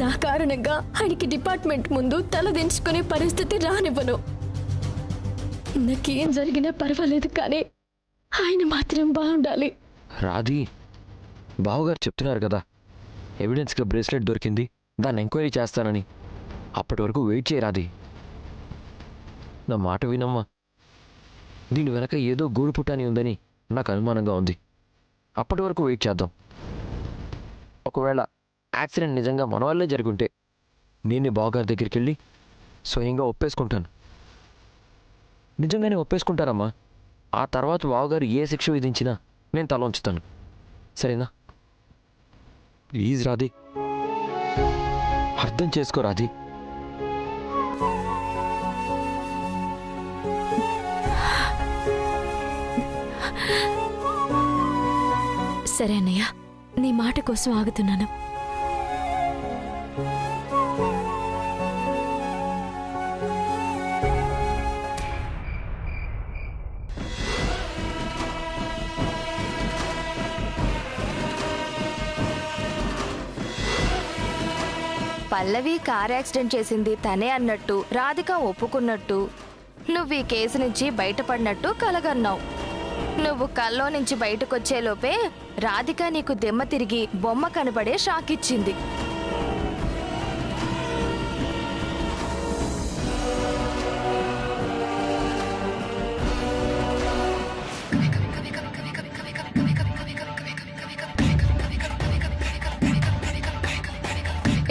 నా కారణంగా ఆయనకి డిపార్ట్మెంట్ ముందు తలదించుకునే పరిస్థితి రానివ్వను. నాకేం జరిగినా పర్వాలేదు, కానీ ఆయన మాత్రం బాగుండాలి. రాధి, బావగారు చెప్తున్నారు కదా ఎవిడెన్స్గా బ్రేస్లెట్ దొరికింది, దాన్ని ఎంక్వైరీ చేస్తానని. అప్పటి వరకు వెయిట్ చేయ రాధి. నా మాట వినమ్మా. దీని వెనక ఏదో గూడు పుట్టాని ఉందని నాకు అనుమానంగా ఉంది. అప్పటి వరకు వెయిట్ చేద్దాం. ఒకవేళ యాక్సిడెంట్ నిజంగా మన వల్లే జరుగుంటే నేనే బావగారి దగ్గరికి వెళ్ళి స్వయంగా ఒప్పేసుకుంటాను. నిజంగానే ఒప్పేసుకుంటారమ్మా. ఆ తర్వాత బావగారు ఏ శిక్ష విధించినా నేను తల ఉంచుతాను. సరేనా? ప్లీజ్ రాధి, అర్థం చేసుకో రాధి. సరే అన్నయ్య, నీ మాట కోసం ఆగుతున్నాను. పల్లవి కార్ యాక్సిడెంట్ చేసింది తనే అన్నట్టు రాధిక ఒప్పుకున్నట్టు నువ్వు ఈ కేసు నుంచి బయటపడినట్టు కలగన్నావు. నువ్వు కల్లో నుంచి బయటకొచ్చేలోపే రాధిక నీకు దెమ్మ తిరిగి బొమ్మ కనబడే షాక్ ఇచ్చింది.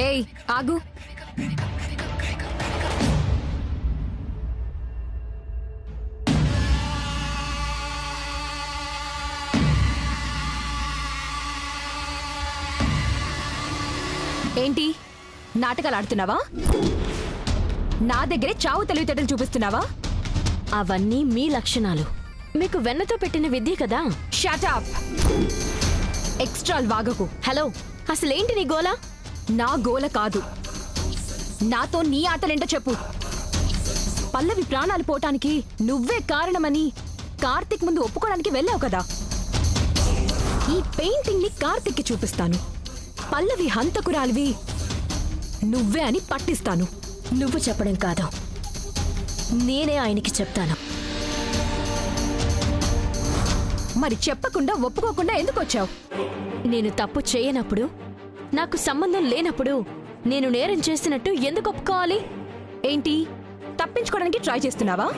ఏయ్ ఆగు. ఏంటి నాటకాలు ఆడుతున్నావా? నా దగ్గరే చావు తెలివితేటలు చూపిస్తున్నావా? అవన్నీ మీ లక్షణాలు. మీకు వెన్నతో పెట్టిన విద్య కదా. Shut up. ఎక్స్ట్రా వాగకు. హలో, అసలేంటి నీ గోలా? నా గోల కాదు, నాతో నీ ఆటలేంటో చెప్పు. పల్లవి ప్రాణాలు పోవటానికి నువ్వే కారణమని కార్తిక్ ముందు ఒప్పుకోవడానికి వెళ్ళావు కదా. ఈ పెయింటింగ్ ని కార్తిక్ కి చూపిస్తాను. పల్లవి హంతకురాలివి నువ్వే అని పట్టిస్తాను. నువ్వు చెప్పడం కాదు, నేనే ఆయనకి చెప్తాను. మరి చెప్పకుండా ఒప్పుకోకుండా ఎందుకు వచ్చావు? నేను తప్పు చేయనప్పుడు, నాకు సంబంధం లేనప్పుడు నేను నేరం చేసినట్టు ఎందుకు ఒప్పుకోవాలి? ఏంటి తప్పించుకోవడానికి ట్రై చేస్తున్నావా?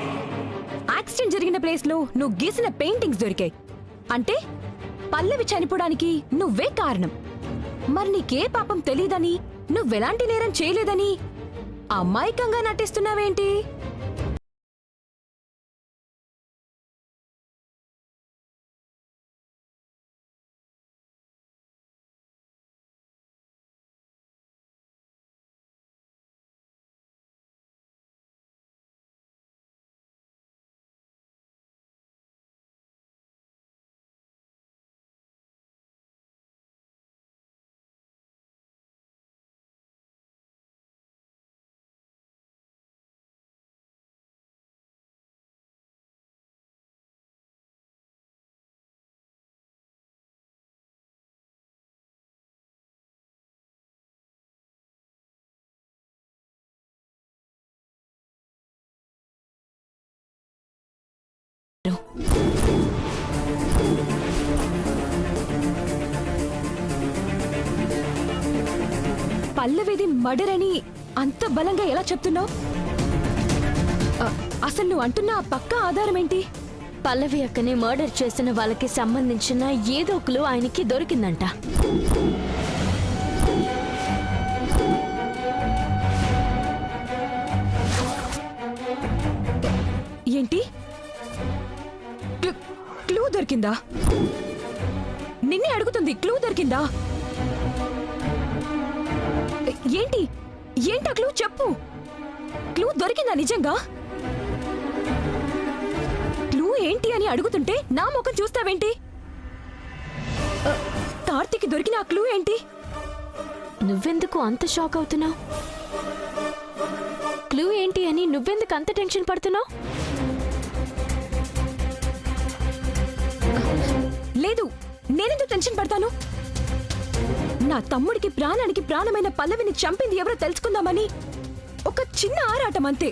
యాక్సిడెంట్ జరిగిన ప్లేస్ లో నువ్వు గీసిన పెయింటింగ్స్ దొరికాయి అంటే పల్లవి చనిపోవడానికి నువ్వే కారణం. మరి నీకే పాపం తెలీదని, నువ్వెలాంటి నేరం చేయలేదని అమాయకంగా నటిస్తున్నావేంటి? పల్లవిది మర్డర్ అని అంత బలంగా ఎలా చెప్తున్నావు? అసలు నువ్వు అంటున్న పక్కా ఆధారం ఏంటి? పల్లవి అక్కని మర్డర్ చేసిన వాళ్ళకి సంబంధించిన ఏదో క్లూ ఆయనకి దొరికిందంట. ఏంటి? క్లూ దొరికిందా? నిన్నే అడుగుతుంది, క్లూ దొరికిందా? ఏంటి ఏంటా క్లూ? చెప్పు. క్లూ దొరికిందా నిజంగా? క్లూ ఏంటి అని అడుగుతుంటే నా ముఖం చూస్తావేంటి? కార్తీక్ దొరికిన ఆ క్లూ ఏంటి? నువ్వెందుకు అంత షాక్ అవుతున్నావు? క్లూ ఏంటి అని నువ్వెందుకు అంత టెన్షన్ పడుతున్నావు? లేదు, నేనెందుకు టెన్షన్ పడతాను? నా తమ్ముడికి ప్రాణానికి ప్రాణమైన పల్లవిని చంపింది ఎవరో తెలుసుకుందామని ఒక చిన్న ఆరాటం అంతే.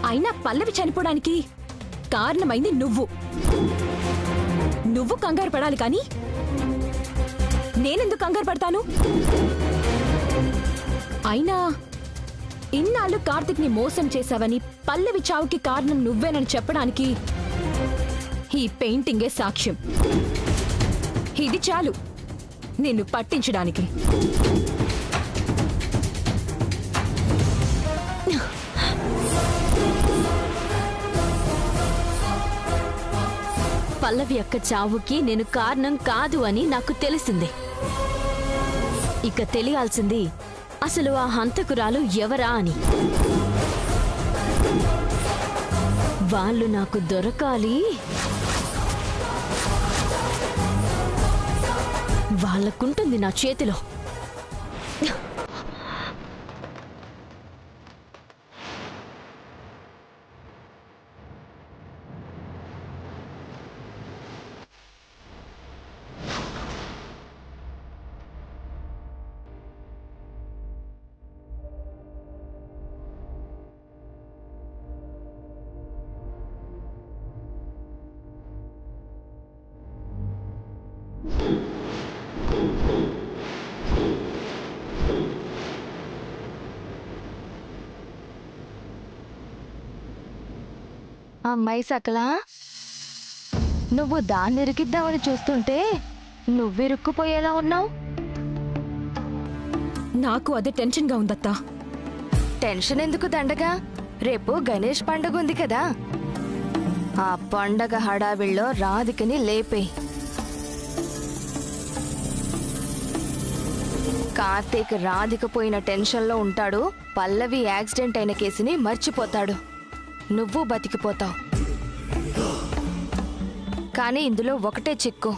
అయినా పల్లవి చనిపోవడానికి కారణమైంది నువ్వు. నువ్వు కంగారు పడాలి కానీ నేనెందుకు కంగారు పడతాను? అయినా ఇన్నాళ్ళు కార్తిక్ ని మోసం చేశావని, పల్లవి చావుకి కారణం నువ్వేనని చెప్పడానికి ఈ పెయింటింగే సాక్ష్యం. ఇది చాలు నిన్ను పట్టించడానికి. పల్లవి అక్క చావుకి నేను కారణం కాదు అని నాకు తెలిసింది. ఇక తెలియాల్సింది అసలు ఆ హంతకురాలు ఎవరా అని. వాళ్ళు నాకు దొరకాలి. వాళ్ళకుంటుంది నా చేతిలో. అమ్మాయి సకల, నువ్వు దాన్ని ఇరికిద్దామని చూస్తుంటే నువ్విరుక్కుపోయేలా ఉన్నావు. నాకు అదే టెన్షన్గా ఉందత్తా. టెన్షన్ ఎందుకు దండగా? రేపు గణేష్ పండుగ ఉంది కదా, ఆ పండగ హడావిళ్ళో రాధికని లేపే. కార్తీక్ రాధిక పోయిన టెన్షన్లో ఉంటాడు. పల్లవి యాక్సిడెంట్ అయిన కేసుని మర్చిపోతాడు. నువ్వు బతికిపోతావు. కానీ ఇందులో ఒకటే చిక్కు,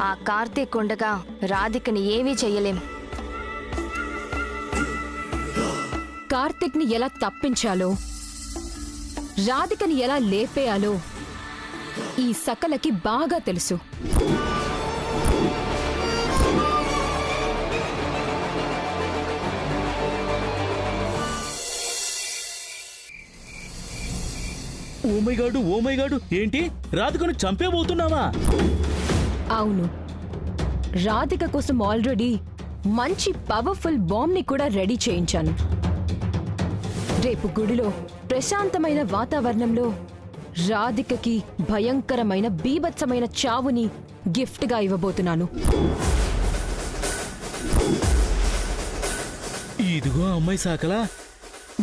ఆ కార్తీక్ ఉండగా రాధికని ఏమీ చెయ్యలేం. కార్తిక్ ని ఎలా తప్పించాలో, రాధికని ఎలా లేపేయాలో ఈ సకలకి బాగా తెలుసు. ఓ మై గాడు, ఏంటి రాధికను చంపేబోతున్నావా? అవును, రాధిక కోసం ఆల్రెడీ మంచి పవర్ఫుల్ బాంబ్ ని కూడా రెడీ చేయించాను. రేపు గుడిలో ప్రశాంతమైన వాతావరణంలో రాధికకి భయంకరమైన బీభత్సమైన చావుని గిఫ్ట్ గా ఇవ్వబోతున్నాను. ఇదిగో అమ్మాయి సాకలా,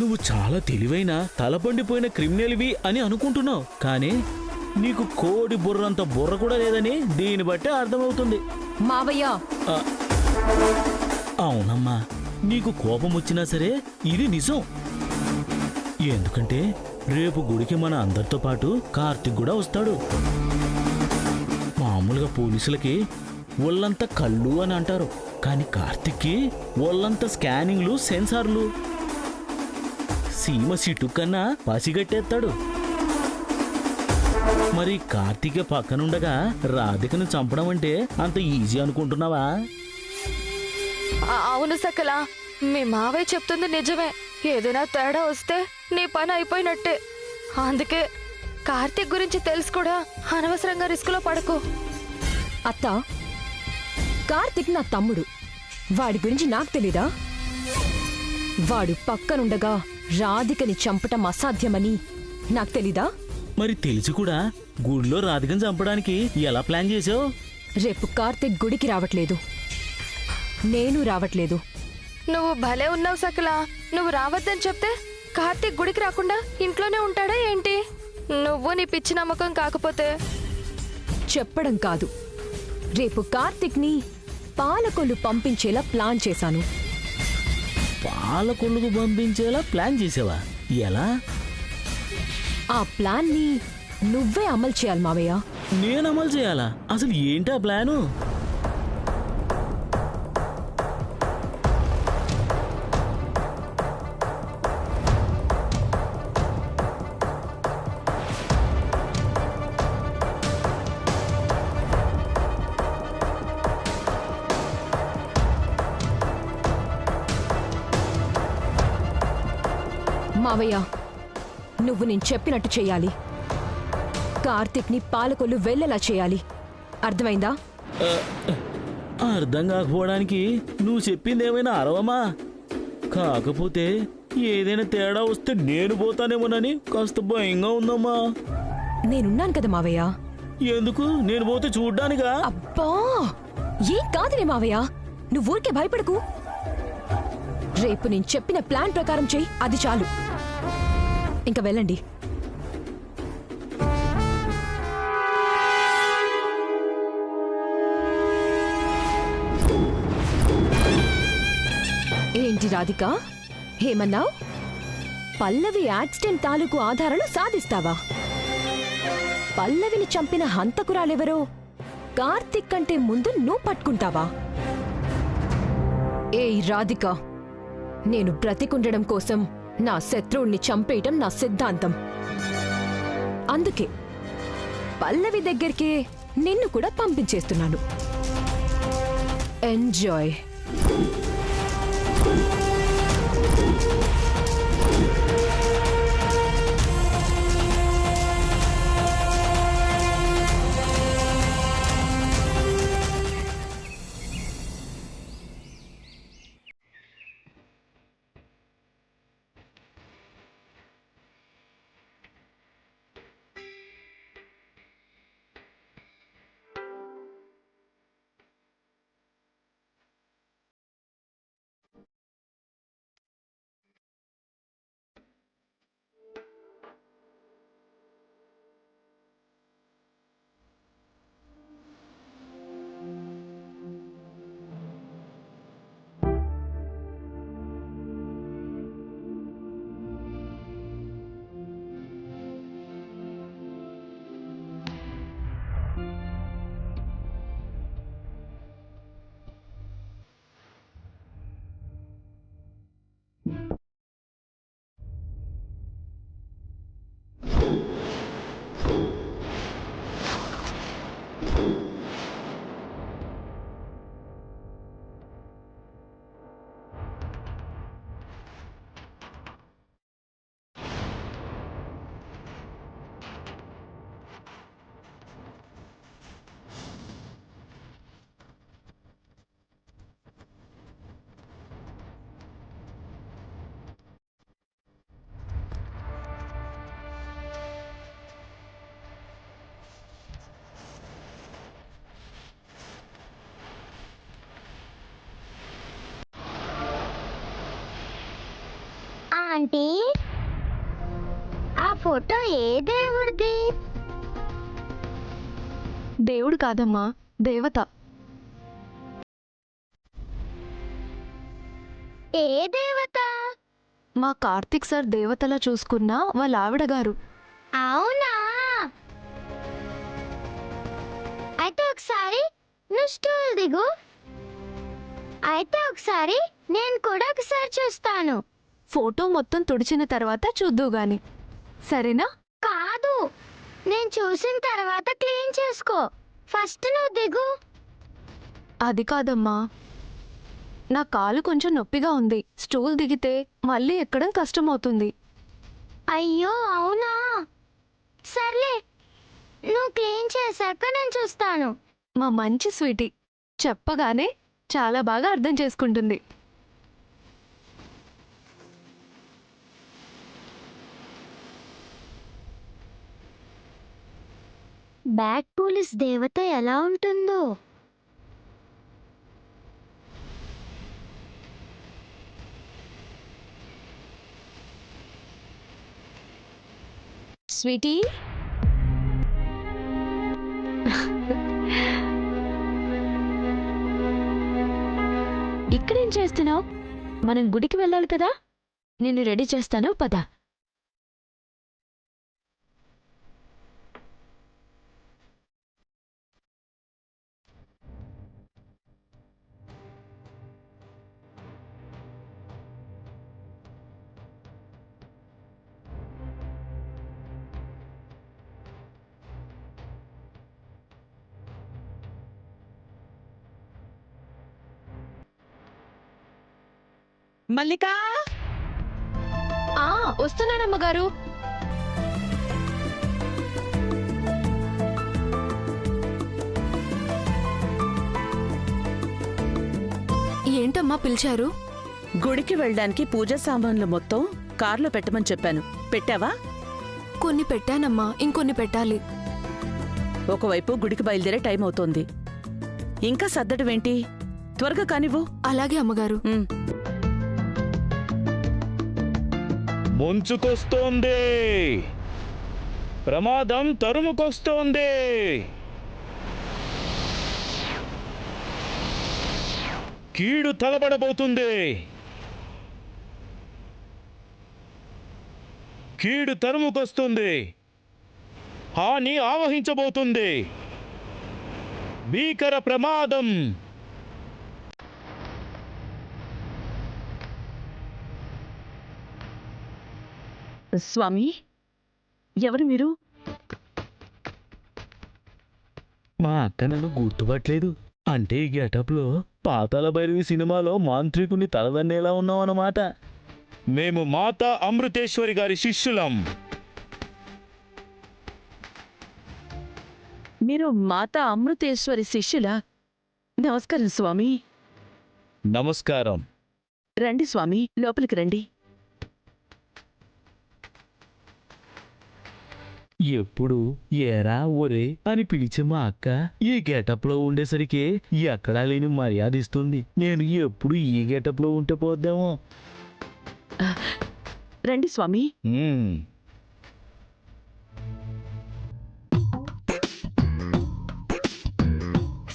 నువ్వు చాలా తెలివైన తలపండిపోయిన క్రిమినల్వి అని అనుకుంటున్నావు, కానీ నీకు కోడి బుర్రంత బుర్ర కూడా లేదని దీన్ని బట్టి అర్థమవుతుంది. మావయ్య, ఆ, అవునమ్మా, నీకు కోపం వచ్చినా సరే ఇది నిజం. ఎందుకంటే రేపు గుడికి మన అందరితో పాటు కార్తిక్ కూడా వస్తాడు. మామూలుగా పోలీసులకి ఒళ్ళంతా కళ్ళు అని అంటారు, కానీ కార్తిక్కి ఒళ్ళంతా స్కానింగ్లు, సెన్సార్లు. సీమ సిటు కన్నా పసిగట్టేస్తాడు. మరి కార్తీక పక్కనుండగా రాధికను చంపడం అంటే అంత ఈజీ అనుకుంటున్నావా? అవును సకల, మీ మావయ్య చెప్తుంది నిజమే. ఏదైనా తేడా వస్తే నీ పని అయిపోయినట్టే. అందుకే కార్తీక్ గురించి తెలుసు కూడా అనవసరంగా రిస్కులో పడకు. అత్త, కార్తిక్ నా తమ్ముడు. వాడి గురించి నాకు తెలీదా? వాడు పక్కనుండగా రాధికని చంపటం అసాధ్యమని నాకు తెలీదా? మరి తెలిసి కూడా గుడిలో రాధికను చంపడానికి ఎలా ప్లాన్ చేసావు? రేపు కార్తిక్ గుడికి రావట్లేదు, నేను రావట్లేదు. నువ్వు భలే ఉన్నావు సకల. నువ్వు రావద్దని చెప్తే కార్తీక్ గుడికి రాకుండా ఇంట్లోనే ఉంటాడా ఏంటి? నువ్వు నీ పిచ్చి నమ్మకం కాకపోతే. చెప్పడం కాదు, రేపు కార్తిక్ ని పాలకొల్లు పంపించేలా ప్లాన్ చేశాను. పాలకొల్లుకు పంపించేలా ప్లాన్ చేసావా? ఎలా? ఆ ప్లాన్ ని నువ్వే అమలు చేయాలి మావయ్య. నేను అమలు చేయాలా? అసలు ఏంటా ప్లాను? మావయ్య, నువ్వు నేను చెప్పినట్టు చెయ్యాలి. కార్తిక్ని పాలకొల్లు వెళ్ళేలా చేయాలి. అర్థమైందా? అర్థం కాకపోవడానికి నువ్వు చెప్పింది ఏమైనా అరవమా? కాకపోతే ఏదైనా తేడా వస్తే నేను పోతానేమోనని కాస్త భయంగా ఉందమ్మా. నేనున్నాను కదా మావయ్య. ఎందుకు? నేను పోతే చూడ్డానికా? అబ్బా, ఏం కాదులే మావయ్య, నువ్వు ఊరికే భయపడకు. రేపు నేను చెప్పిన ప్లాన్ ప్రకారం చెయ్యి, అది చాలు. ఇంకా వెళ్ళండి. ఏంటి రాధిక, ఏమన్నావు? పల్లవి యాక్సిడెంట్ తాలూకు ఆధారాలు సాధిస్తావా? పల్లవిని చంపిన హంతకురాలెవరో కార్తిక్ కంటే ముందు నువ్వు పట్టుకుంటావా? ఏయ్ రాధిక, నేను బ్రతికుండడం కోసం నా శత్రువుణ్ణి చంపేయటం నా సిద్ధాంతం. అందుకే పల్లవి దగ్గరికి నిన్ను కూడా పంపించేస్తున్నాను. ఎంజాయ్. ఆంటీ, ఆ ఫోటో ఏ దేవుడిది? దేవుడు కాదమ్మా, దేవత. ఏ దేవత? మా కార్తిక్ సార్ దేవతలా చూసుకున్న వాళ్ళ ఆవిడ గారు. అవునా? అయితే ఒకసారి నువ్వు స్టూల్ దిగు. అయితే ఒకసారి నేను కూడా ఒకసారి చూస్తాను. ఫోటో మొత్తం తుడిచిన తర్వాత చూద్దు గాని, సరేనా? కాదు, నేను చూసిన తర్వాత క్లీన్ చేసుకో. ఫస్ట్ నువ్వు దిగు. అది కాదమ్మా, నా కాలు కొంచెం నొప్పిగా ఉంది. స్టూల్ దిగితే మళ్ళీ ఎక్కడం కష్టమవుతుంది. అయ్యో అవునా? సర్లే, నువ్వు క్లీన్ చేశాక నేను చూస్తాను. మా మంచి స్వీటీ చెప్పగానే చాలా బాగా అర్థం చేసుకుంటుంది. బ్యాడ్ పోలీస్ దేవత ఎలా ఉంటుందో. స్వీటీ, ఇక్కడేం చేస్తున్నావు? మనం గుడికి వెళ్ళాలి కదా. నిన్ను రెడీ చేస్తాను, పద. మల్లికా, ఆ వస్తున్నానమ్మగారు. ఏంటమ్మా పిలిచారు? గుడికి వెళ్ళడానికి పూజా సామాన్లు మొత్తం కార్లో పెట్టమని చెప్పాను. పెట్టావా? కొన్ని పెట్టానమ్మా, ఇంకొన్ని పెట్టాలి. ఒకవైపు గుడికి బయలుదేరే టైం అవుతోంది. ఇంకా సర్దటమేంటి? త్వరగా కానివ్వు. అలాగే అమ్మగారు. ముంచుకొస్తోంది, ప్రమాదం తరుముకొస్తోంది. కీడు తలబడబోతుంది, కీడు తరుముకొస్తుంది, హాని ఆవహించబోతుంది, భీకర ప్రమాదం. స్వామి, ఎవరు మీరు? మా అక్క నన్ను గుర్తుపట్టలేదు. అంటే ఈ గెటప్లో పాతాళ భైరవి సినిమాలో మాంత్రికుని తలదన్నేలా ఉన్నాం అన్నమాట. మేము మాతా అమృతేశ్వరి గారి శిష్యులం. మీరు మాతా అమృతేశ్వరి శిష్యులా? నమస్కారం స్వామి. నమస్కారం. రండి స్వామి, లోపలికి రండి. ఎప్పుడు ఏరా ఒరే అని పిలిచే మా అక్క ఈ గెటప్లో ఉండేసరికి ఎక్కడా లేని మర్యాద ఇస్తుంది. నేను ఎప్పుడు ఈ గెటప్లో ఉంటే పోద్దామో. రండి స్వామి.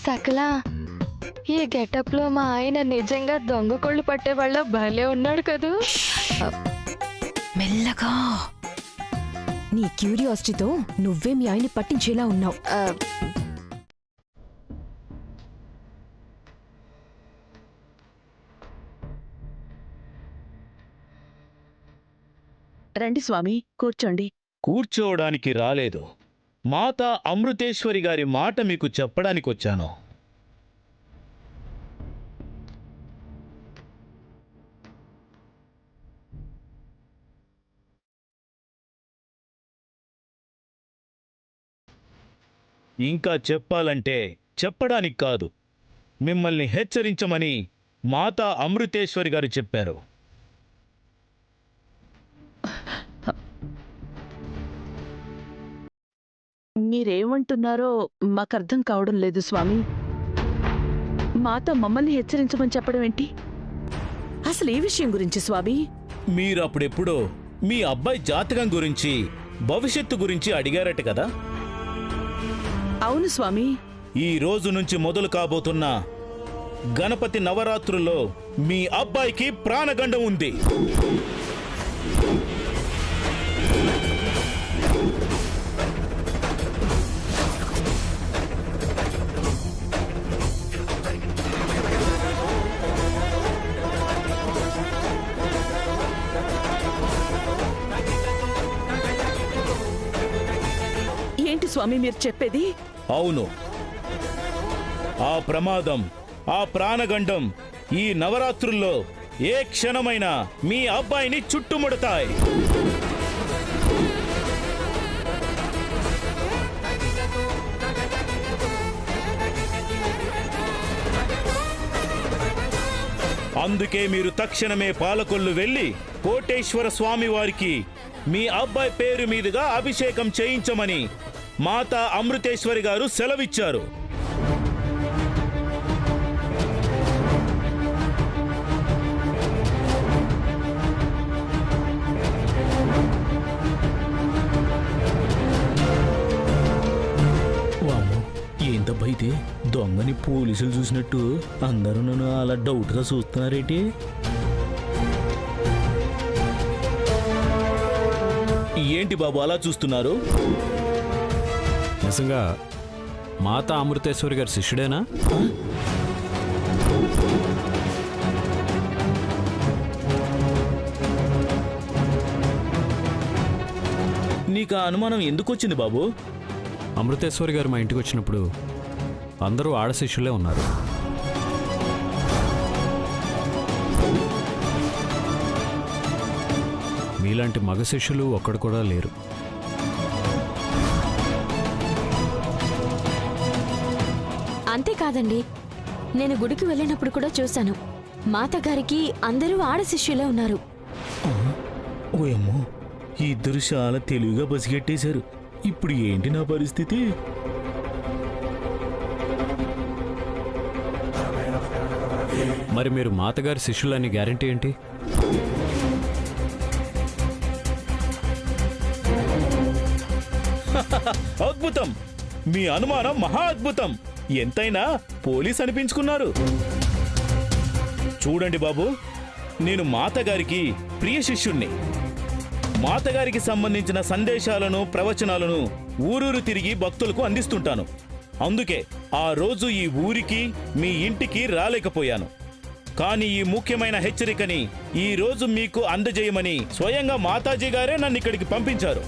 సకల, ఈ గెటప్ లో మా ఆయన నిజంగా దొంగ కోళ్ళు పట్టేవాళ్ళ భలే ఉన్నాడు కదూ. మెల్లగా. నీ క్యూరియాసిటీతో నువ్వే మీ ఆయన్ని పట్టించేలా ఉన్నావు. రండి స్వామి, కూర్చోండి. కూర్చోవడానికి రాలేదు, మాతా అమృతేశ్వరి గారి మాట మీకు చెప్పడానికి వచ్చాను. ఇంకా చెప్పాలంటే చెప్పడానికి కాదు, మిమ్మల్ని హెచ్చరించమని మాతా అమృతేశ్వరి గారు చెప్పారు. మీరేమంటున్నారో మాకర్థం కావడం లేదు స్వామి. మాతో మమ్మల్ని హెచ్చరించమని చెప్పడం ఏంటి? అసలు ఏ విషయం గురించి స్వామి? మీరు అప్పుడెప్పుడో మీ అబ్బాయి జాతకం గురించి, భవిష్యత్తు గురించి అడిగారట కదా. అవును స్వామి. ఈ రోజు నుంచి మొదలు కాబోతున్న గణపతి నవరాత్రుల్లో మీ అబ్బాయికి ప్రాణగండం ఉంది. ఏంటి స్వామి మీరు చెప్పేది? అవును, ఆ ప్రమాదం, ఆ ప్రాణగండం ఈ నవరాత్రుల్లో ఏ క్షణమైనా మీ అబ్బాయిని చుట్టుముడతాయి. అందుకే మీరు తక్షణమే పాలకొల్లు వెళ్ళి కోటేశ్వర స్వామి వారికి మీ అబ్బాయి పేరు మీదుగా అభిషేకం చేయించమని మాతా అమృతేశ్వరి గారు సెలవిచ్చారు. ఏంతబ్బైతే దొంగని పోలీసులు చూసినట్టు అందరూ నన్ను అలా డౌట్గా చూస్తున్నారేంటి? ఏంటి బాబు అలా చూస్తున్నారు? నిజంగా మాతా అమృతేశ్వరి గారి శిష్యుడేనా? నీకు ఆ అనుమానం ఎందుకు వచ్చింది బాబు? అమృతేశ్వరి గారు మా ఇంటికి వచ్చినప్పుడు అందరూ ఆడ శిష్యులే ఉన్నారు. మీలాంటి మగ శిష్యులు ఒక్కడు కూడా లేరు. అంతేకాదండి, నేను గుడికి వెళ్ళినప్పుడు కూడా చూశాను. మాతగారికి అందరూ ఆడ శిష్యులే ఉన్నారు. ఓయమ్మో, ఈ ఇద్దరు చాలా తెలివిగా పసిగట్టేశారు. ఇప్పుడు ఏంటి నా పరిస్థితి? మరి మీరు మాతగారి శిష్యులని గ్యారెంటీ ఏంటి? అద్భుతం! మీ అనుమానం మహా అద్భుతం. ఎంతైనా పోలీస్ అనిపించుకున్నారు. చూడండి బాబు, నేను మాతగారికి ప్రియ శిష్యుణ్ణి. మాతగారికి సంబంధించిన సందేశాలను, ప్రవచనాలను ఊరూరు తిరిగి భక్తులకు అందిస్తుంటాను. అందుకే ఆ రోజు ఈ ఊరికి, మీ ఇంటికి రాలేకపోయాను. కానీ ఈ ముఖ్యమైన హెచ్చరికని ఈ రోజు మీకు అందజేయమని స్వయంగా మాతాజీ గారే నన్ను ఇక్కడికి పంపించారు.